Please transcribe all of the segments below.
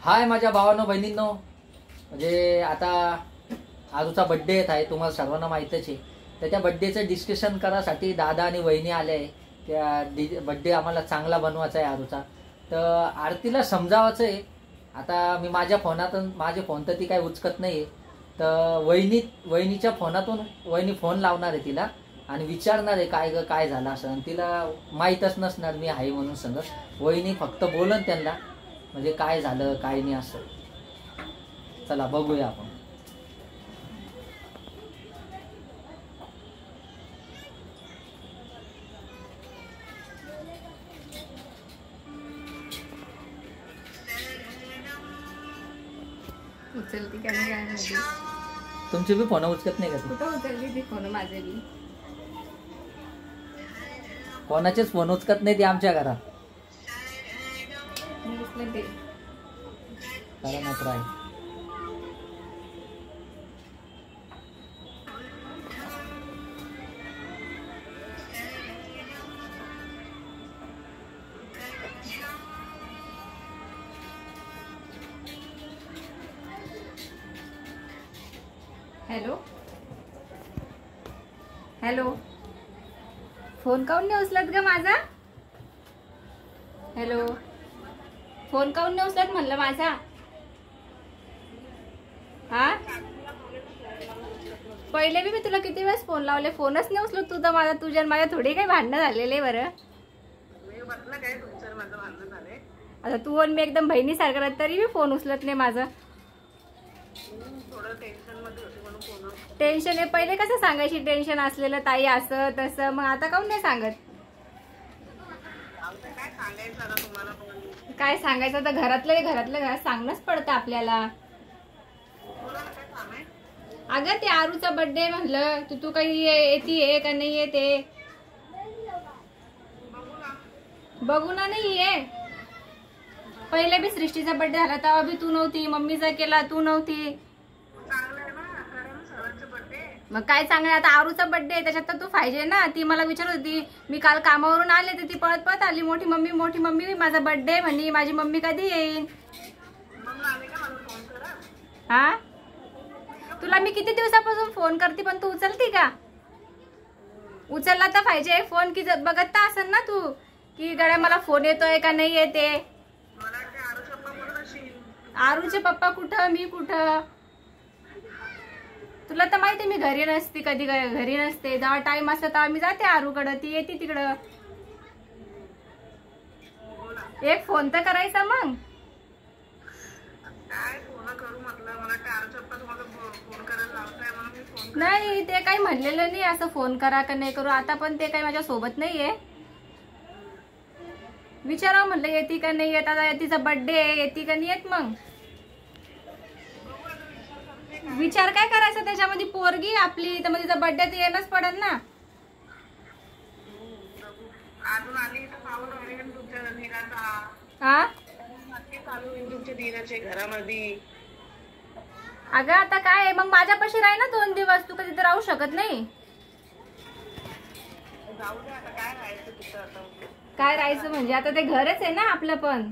हाय माझ्या भावांनो बहिणींनो, म्हणजे आता आजूचा बड्डे येत आहे, तुम्हाला सर्वांना माहीतच आहे. तर त्या बड्डेचं डिस्कशन करायसाठी दादा आणि वहिनी आले आहे. त्या बड्डे आम्हाला चांगला बनवायचा आहे आरूचा. तर आरतीला समजावायचं आहे. आता मी माझ्या फोनातून, माझे फोन तर ती काही उचकत नाही आहे, तर वहिनीच्या फोनातून वहिनी फोन लावणार आहे तिला आणि विचारणार आहे काय झालं असं. आणि तिला माहीतच नसणार मी आहे म्हणून सांगत. वहिनी फक्त बोलन त्यांना, म्हणजे काय झालं काय नाही असं. चला बघूया आपण. उचलती का नाही काय माहिती. तुमची बी फोन उचलत नाही का? कुठं उचलली ती फोन माझे बी. कोणाचेच फोन उचकत नाही ती आमच्या घरात. उचलते करा ना ट्राय. हॅलो हॅलो, फोन काऊन नाही उचलत ग माझा? हॅलो, फोन काऊन नाही उचलत म्हणलं माझा? हा, पहिले बी मी तुला किती वेळेस फोन लावले, फोनच नाही उचलत तू तर. माझा तुझ्या माझ्या थोडी काही भांडणं झालेले बरं. आता तू आणि मी एकदम बहिणीसारखं राहत तरी मी फोन उचलत नाही माझा. टेन्शन आहे, पहिले कसं सांगायची टेन्शन असलेलं ताई असं तसं, मग आता काऊन नाही सांगत? काय सांगायचं तर घरातल्या घरात सांगणंच पडतं आपल्याला. अगं ते आरूचा बर्थडे म्हणलं, तू काही येते का नाही येते? बघू ना. नाही ये, पहिले बी सृष्टीचा बर्थडे झाला तेव्हा बी तू नव्हती, मम्मीचा केला तू नव्हती. मग काय चांगलं, आता आरूचा बर्थडे त्याच्यात तर तू पाहिजे ना. ती मला विचारत होती, मी काल कामावरून आले तर ती पळत पळत आली, मोठी मम्मी माझा बर्थडे म्हणे, माझी मम्मी कधी येईल? हा, तुला मी किती दिवसापासून फोन करते पण तू उचलती का? उचलला तर पाहिजे फोन, की बघत तर असेल ना तू की गड्या मला फोन येतोय का नाही येते. आरूचे पप्पा कुठं, मी कुठं? तुला तर माहिती मी घरी नसते, कधी घरी नसते. जेव्हा टाइम असतो तेव्हा मी जाते आरूकडं, ती येते तिकडं. एक फोन तर करायचा मग. नाही ते काही म्हणलेलं नाही असं फोन करा का नाही करू. आता पण ते काही माझ्या सोबत नाहीये. विचारावं म्हणलं येते का नाही येत. आता तिचा बर्थडे येते का नाही येत. मग विचार काय करायचा त्याच्यामध्ये, पोरगी आपली तर मग तिचा बर्थडे तर येणंच पडेल ना. हा, अगं आता काय मग माझ्यापाशी राही ना 2 दिवस. तू कधी तर राहू शकत नाही. काय राहायचं म्हणजे आता ते घरच आहे ना आपलं. पण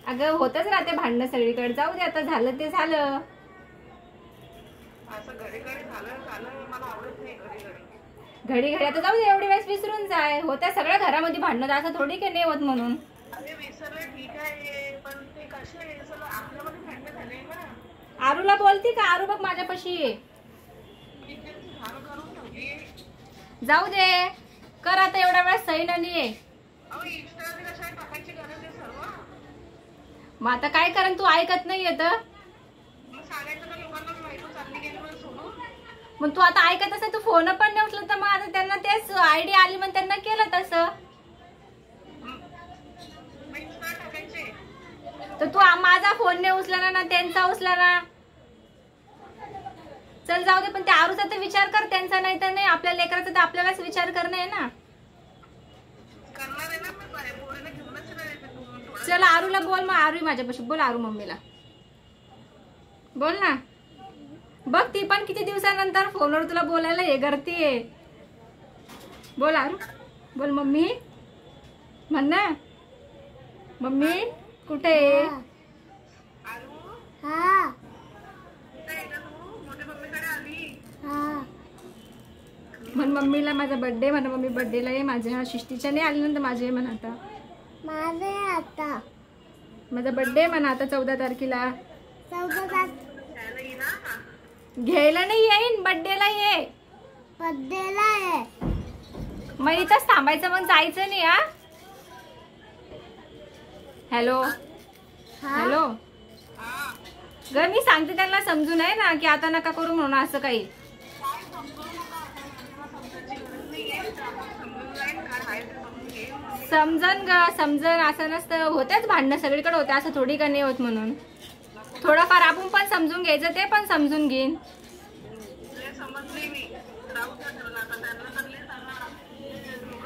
अगं होतच राहते भांडणं सगळीकडे. जाऊ दे आता, झालं ते झालं. घडी आता जाऊ दे, एवढी वेळेस विसरून जाय. होत्या सगळ्या घरामध्ये भांडणं, असं थोडी काही नाही होत म्हणून. आरूला बोलती का? आरू बघ माझ्यापाशी ये. जाऊ दे, कर आता एवढ्या वेळेस सही नाही ये. मग आता काय करण, तू ऐकत नाही येत. मग तू आता ऐकत असेल, तू फोन पण नाही उचलत, तर मग आता त्यांना तेच आयडिया आली मग त्यांना केलं तसं. तर तू माझा फोन नाही उचला ना त्यांचा उचला ना. चल जाऊ दे, पण त्या आरूचा तर विचार कर, त्यांचा नाही तर नाही. आपल्या लेकराचा तर आपल्यालाच विचार करणं आहे ना. चल आरूला बोल मग. आरू माझ्यापाशी बोल, आरू मम्मीला बोल ना. बघ ती पण किती दिवसानंतर फोनवर तुला बोलायला हे करतीये. बोल आरू, बोल मम्मी म्हण ना मम्मी कुठे आहे? म्हण मम्मीला माझा बर्थडे म्हणा मम्मी बर्थडेला आहे माझ्या. शिष्टीच्या नाही आली ना तर माझे म्हणा आता माझा बर्थडे म्हणा आता 14 तारखेला. घ्यायला नाही येईन बर्थडेला ये. मग इथंच थांबायचं मग जायचं नाही. हा हॅलो हॅलो ग मी सांगते त्यांना समजून आहे ना की आता नका करू म्हणून असं काही. समजन ग समजन असं नसतं. होतेच भांडणं सगळीकडे होते असं थोडी का नाही होत म्हणून. थोडंफार आपण पण समजून घ्यायचं ते पण समजून घेईन.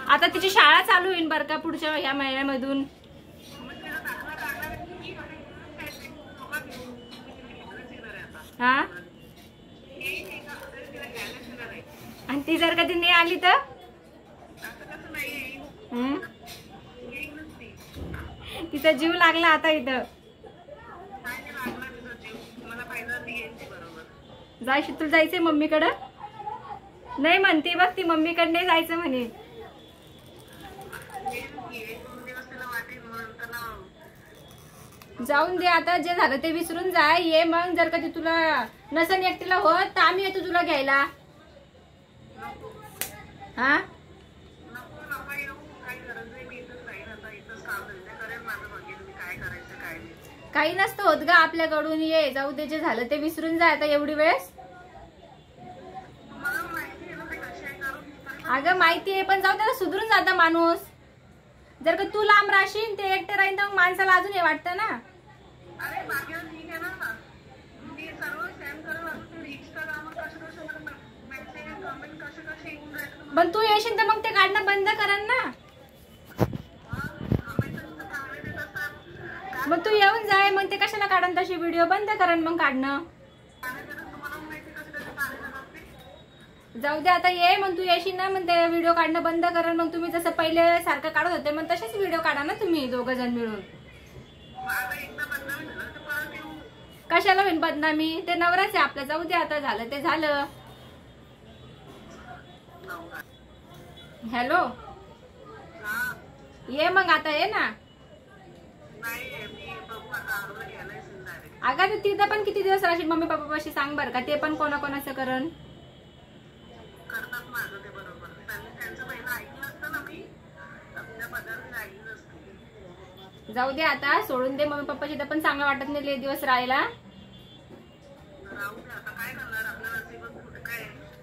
आता तिची शाळा चालू होईल बरं का पुढच्या ह्या महिन्यामधून. हा आणि ती जर कधी नाही आली तर तिचा जीव लागला आता इथं. जायशी तुला जायचंय मम्मीकडं? नाही म्हणते बघ ती मम्मीकडे नाही जायचं म्हणे. जाऊन दे आता जे झालं ते विसरून जाय. ये मग जर कधी तुला नसन एकटीला होत तर आम्ही येतो तुला घ्यायला. हा काही नसतं होत ग आपल्याकडून. ये जाऊ दे जे झालं ते विसरून जाय आता एवढी वेळेस. अगं माहिती आहे पण जाऊ दे सुधरून जाता माणूस. जर का तू लांब राहशील ते एकटे राहीन तर माणसाला अजून हे वाटतं ना. पण तू येशील तर मग ते काढणं बंद करा ना. मग तू येऊन जाय मग ते कशाला काढन तशी व्हिडिओ बंद करा मग काढणं. जाऊ दे आता ये मग तू येशील ना मग ते व्हिडिओ काढणं बंद करा. मग तुम्ही जसं पहिले सारखं काढत होते मग तसेच व्हिडिओ काढा ना तुम्ही दोघं जण मिळून. कशाला होईन बदनामी? ते नवराच आहे आपलं. जाऊ दे आता झालं ते झालं. हॅलो ये मग आता ये ना. अगं तू तिथं पण किती दिवस राहशील मम्मी पप्पा पाशी सांग बरं का. ते पण कोणाकोणाचं करण. जाऊ दे आता सोडून दे. मम्मी पप्पाची तर पण चांगलं वाटत नाही लय दिवस राहायला.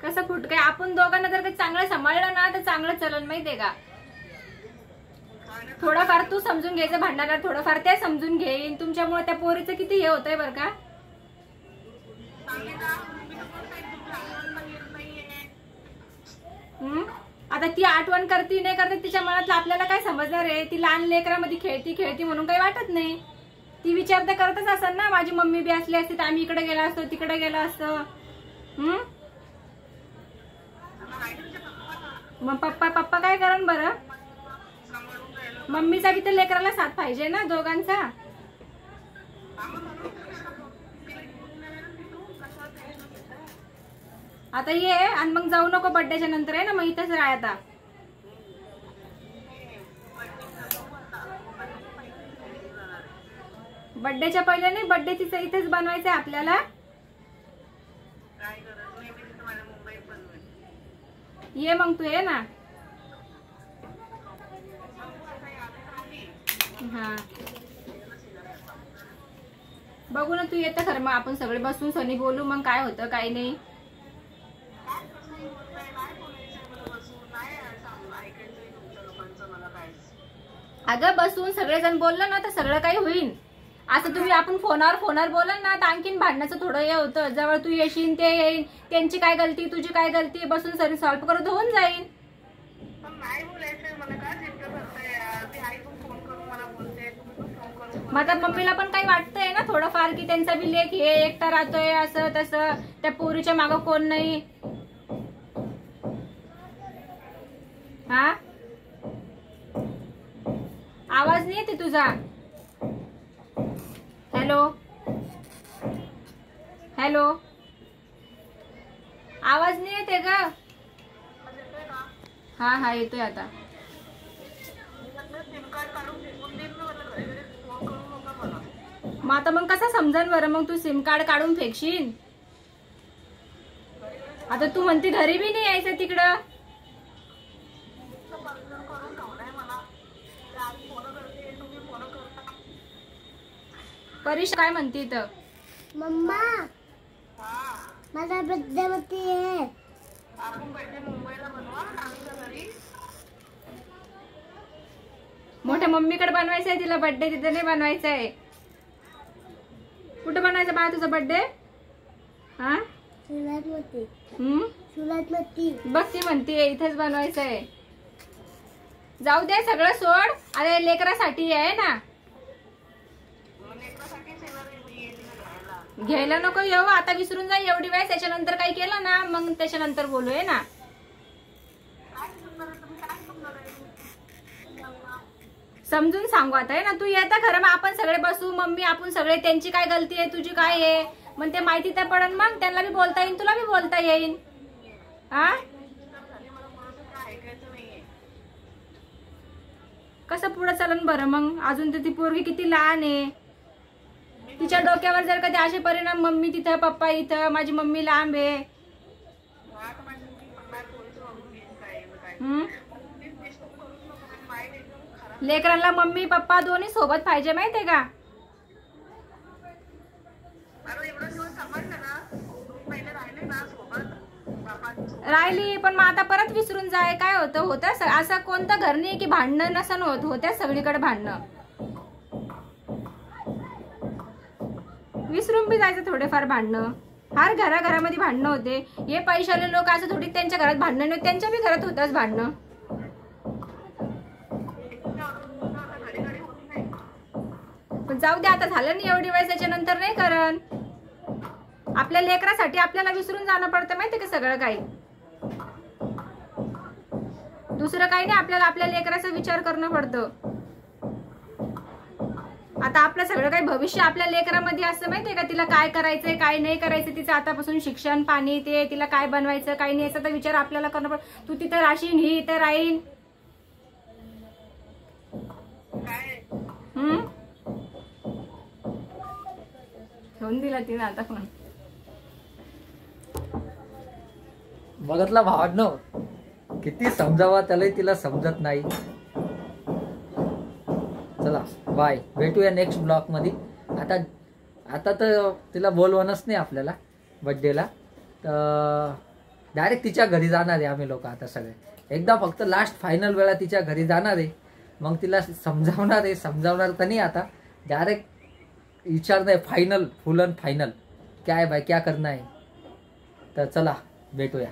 कसं फुट काय? आपण दोघांना जर काही चांगलं सांभाळलं ना तर चांगलं चलन माहितीये का. थोडंफार तू समजून घ्यायचं भांडणाला. थोडंफार ते समजून घेईन. तुमच्यामुळे त्या पोरीचं किती हे होतंय बरं का. आता ती आठवण करती नाही करते तिच्या मनातलं आपल्याला काय समजणार आहे. ती लहान लेकरामध्ये खेळती म्हणून काही वाटत नाही. ती विचार तर करतच असेल ना माझी मम्मी बी असली असती तर आम्ही इकडे गेला असतो तिकडे गेला असतो. मग पप्पा काय करण बरं. मम्मीचा बी तर लेकराला साथ पाहिजे ना दोघांचा. आता ये आणि मग जाऊ नको बर्थडेच्या नंतर आहे ना. मग इथंच राह आता. बर्थडेच्या पहिले नाही बर्थडे तिचं इथेच बनवायचं आहे आपल्याला. ये मग तू ये ना. हा बघू ना तू येतं खरं. मग आपण सगळे बसून सनी बोलू मग काय होतं काय नाही. अगं बसून सगळेजण बोललं ना तर सगळं काही होईल. असं तुम्ही आपण फोनवर बोलल ना तर आणखीन भांडण्याचं थोडं हे होतं. जवळ तू येशील ते येईल. त्यांची काय गलती तुझी काय गलती बसून सरी सॉल्व्ह करत होऊन जाईल. मग आता मम्मीला पण काही वाटतंय ना थोडंफार की त्यांचा बी लेख हे एकटा राहतोय असं तसं. त्या पोरीच्या मागं कोण नाही. हा आवाज नाही येते तुझा. हॅलो हॅलो, आवाज नाही येते ग. हा हा येतोय आता. मग आता मग कसं समजन बरं मग तू सिम कार्ड काढून फेकशील. आता तू म्हणते घरी बी नाही यायचं तिकडं. परीश काय म्हणते इथं. मम्मा माझा बर्थडे आहे. मोठ्या मम्मीकडे बनवायचंय तिला बर्थडे, तिथे नाही बनवायचा आहे. कुठं बनवायचा बाळा तुझा बर्थडे. हा सुरतमध्ये. बघ ती म्हणते इथेच बनवायचं आहे. जाऊ दे सगळं सोड. अरे लेकरासाठी आहे ना. घ्यायला नको येऊ आता, विसरून जा एवढी वेळ. त्याच्यानंतर काही केलं ना मग त्याच्यानंतर बोलूय ना. समजून सांगू आता आहे ना. तू येता खरं मग आपण सगळे बसू. मम्मी आपण सगळे. त्यांची काय गलती आहे तुझी काय आहे मग ते माहिती तर पडन. मग त्यांना बी बोलता येईल तुला बी बोलता येईल. हा कसं पुढे चालन बरं. मग अजून तर ती पोरगी किती लहान आहे. तिच्या डोक्यावर जर कधी असे परिणाम, मम्मी तिथं पप्पा इथं, माझी मम्मी लांब आहे. लेकरांना मम्मी पप्पा दोन्ही सोबत पाहिजे माहितीये का. राहिली पण मग आता परत विसरून जाय. काय होतं असं कोणतं घर नाही की भांडणं नसन होत. होत्या सगळीकडे भांडणं. विसरून बी जायचं थोडेफार भांडणं. हर घराघरामध्ये भांडणं होते. हे पैशाले लोक असं थोडी त्यांच्या घरात भांडणं नाही, त्यांच्या बी घरात होतच भांडणं. पण जाऊ दे आता, झालं नाही एवढी वेळ. त्याच्यानंतर नाही करण. आपल्या लेकरासाठी आपल्याला विसरून जाणं पडतं माहितीये का सगळं काही. दुसरं काही नाही. आपल्याला आपल्या लेकराचा विचार करणं पडतं. आता आपलं सगळं काही भविष्य आपल्या लेकरामध्ये असतं माहितीये का. तिला काय करायचंय काय नाही करायचं, तिचं आतापासून शिक्षण पाणी ते, तिला काय बनवायचं काय नाही याचा विचार आपल्याला करणं पडतं. तू तिथं राहशील ही इथं राहील. ठेवून दिला तिने आता पण. बघतला भावनो किती समजावा त्याला तिला समजत नाही. चला बाय, भेटूया नेक्स्ट ब्लॉग मध्ये. आता तर तिला बोलवणच नाही आपल्याला बर्थडेला. तर डायरेक्ट तिच्या घरी जाणार आहे आम्ही लोक. आता सगळे एकदा फक्त लास्ट फायनल वेळा तिच्या घरी जाणार आहे. मग तिला समजावणार तर नाही आता. डायरेक्ट विचारणार आहे फायनल, फुल अँड फायनल क्या है भाई क्या करना है. तर चला भेटूया.